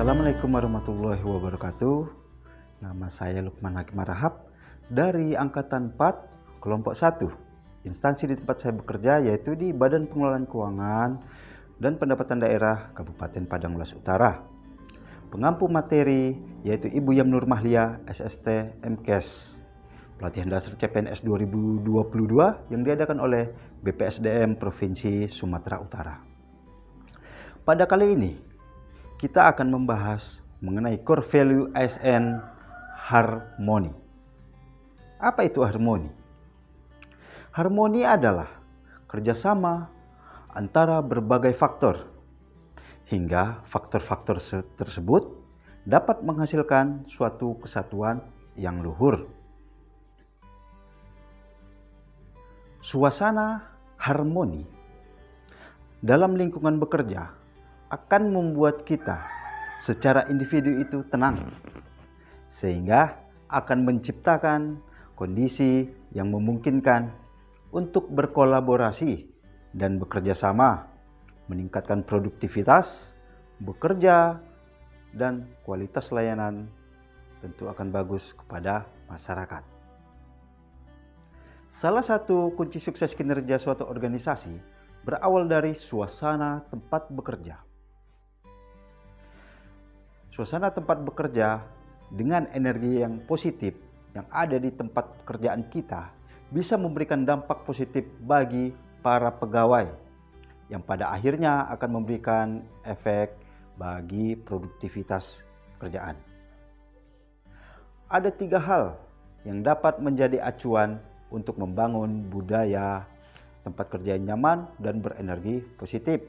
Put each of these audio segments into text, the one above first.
Assalamualaikum warahmatullahi wabarakatuh. Nama saya Lukman Hakim Rahab dari Angkatan 4, Kelompok 1. Instansi di tempat saya bekerja yaitu di Badan Pengelolaan Keuangan dan Pendapatan Daerah Kabupaten Padang Ulaz Utara. Pengampu materi yaitu Ibu Yamnur Mahlia, SST MKes. Pelatihan dasar CPNS 2022 yang diadakan oleh BPSDM Provinsi Sumatera Utara. Pada kali ini, kita akan membahas mengenai core value ASN harmoni. Apa itu harmoni? Harmoni adalah kerjasama antara berbagai faktor, hingga faktor-faktor tersebut dapat menghasilkan suatu kesatuan yang luhur. Suasana harmoni dalam lingkungan bekerja akan membuat kita secara individu itu tenang, sehingga akan menciptakan kondisi yang memungkinkan untuk berkolaborasi dan bekerja sama, meningkatkan produktivitas, bekerja, dan kualitas layanan tentu akan bagus kepada masyarakat. Salah satu kunci sukses kinerja suatu organisasi berawal dari suasana tempat bekerja. Suasana tempat bekerja dengan energi yang positif yang ada di tempat pekerjaan kita bisa memberikan dampak positif bagi para pegawai yang pada akhirnya akan memberikan efek bagi produktivitas pekerjaan. Ada 3 hal yang dapat menjadi acuan untuk membangun budaya tempat kerja yang nyaman dan berenergi positif.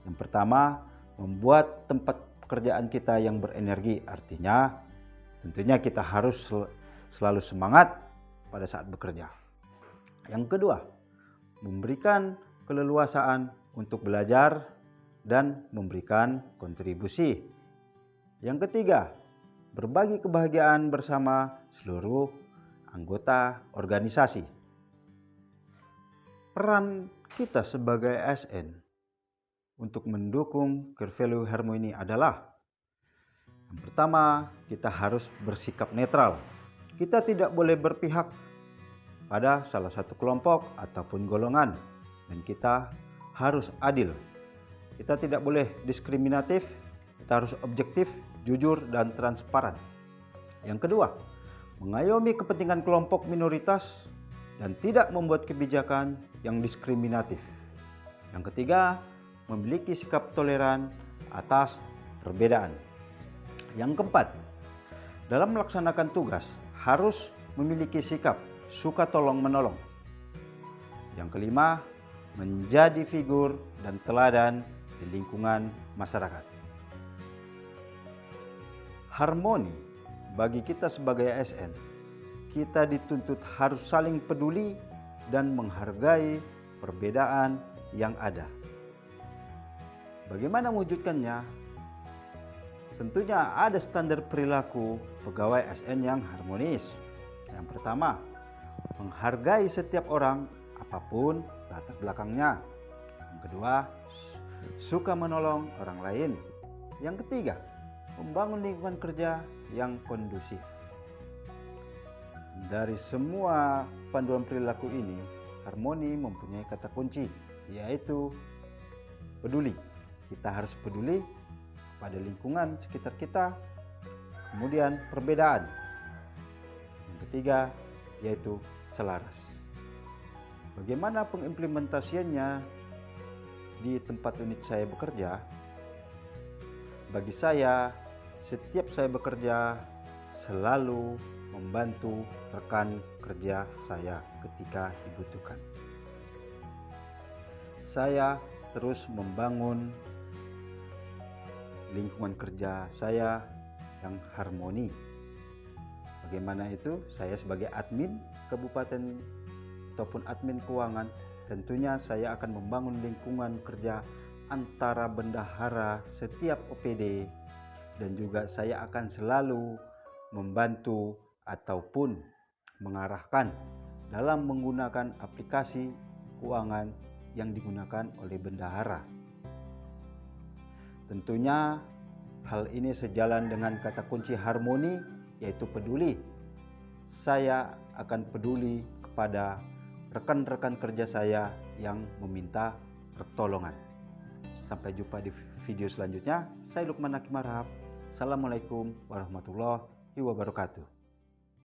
Yang pertama, membuat tempat pekerjaan kita yang berenergi, artinya tentunya kita harus selalu semangat pada saat bekerja. Yang kedua, memberikan keleluasaan untuk belajar dan memberikan kontribusi. Yang ketiga, berbagi kebahagiaan bersama seluruh anggota organisasi. Peran kita sebagai ASN untuk mendukung core value harmoni adalah: yang pertama, kita harus bersikap netral. Kita tidak boleh berpihak pada salah satu kelompok ataupun golongan, dan kita harus adil. Kita tidak boleh diskriminatif, kita harus objektif, jujur, dan transparan. Yang kedua, mengayomi kepentingan kelompok minoritas dan tidak membuat kebijakan yang diskriminatif. Yang ketiga, memiliki sikap toleran atas perbedaan. Yang keempat, dalam melaksanakan tugas harus memiliki sikap suka tolong menolong. Yang kelima, menjadi figur dan teladan di lingkungan masyarakat. Harmoni bagi kita sebagai ASN, kita dituntut harus saling peduli dan menghargai perbedaan yang ada. Bagaimana mewujudkannya? Tentunya ada standar perilaku pegawai ASN yang harmonis. Yang pertama, menghargai setiap orang apapun latar belakangnya. Yang kedua, suka menolong orang lain. Yang ketiga, membangun lingkungan kerja yang kondusif. Dari semua panduan perilaku ini, harmoni mempunyai kata kunci, yaitu peduli. Kita harus peduli pada lingkungan sekitar kita. Kemudian perbedaan. Yang ketiga yaitu selaras. Bagaimana pengimplementasiannya di tempat unit saya bekerja? Bagi saya, setiap saya bekerja selalu membantu rekan kerja saya ketika dibutuhkan. Saya terus membangun lingkungan kerja saya yang harmoni. Bagaimana itu? Saya sebagai admin kabupaten ataupun admin keuangan, tentunya saya akan membangun lingkungan kerja antara bendahara setiap OPD, dan juga saya akan selalu membantu ataupun mengarahkan dalam menggunakan aplikasi keuangan yang digunakan oleh bendahara. Tentunya Hal ini sejalan dengan kata kunci harmoni, yaitu peduli. Saya akan peduli kepada rekan-rekan kerja saya yang meminta pertolongan. Sampai jumpa di video selanjutnya. Saya Lukman Hakim Harahap. Assalamualaikum warahmatullahi wabarakatuh.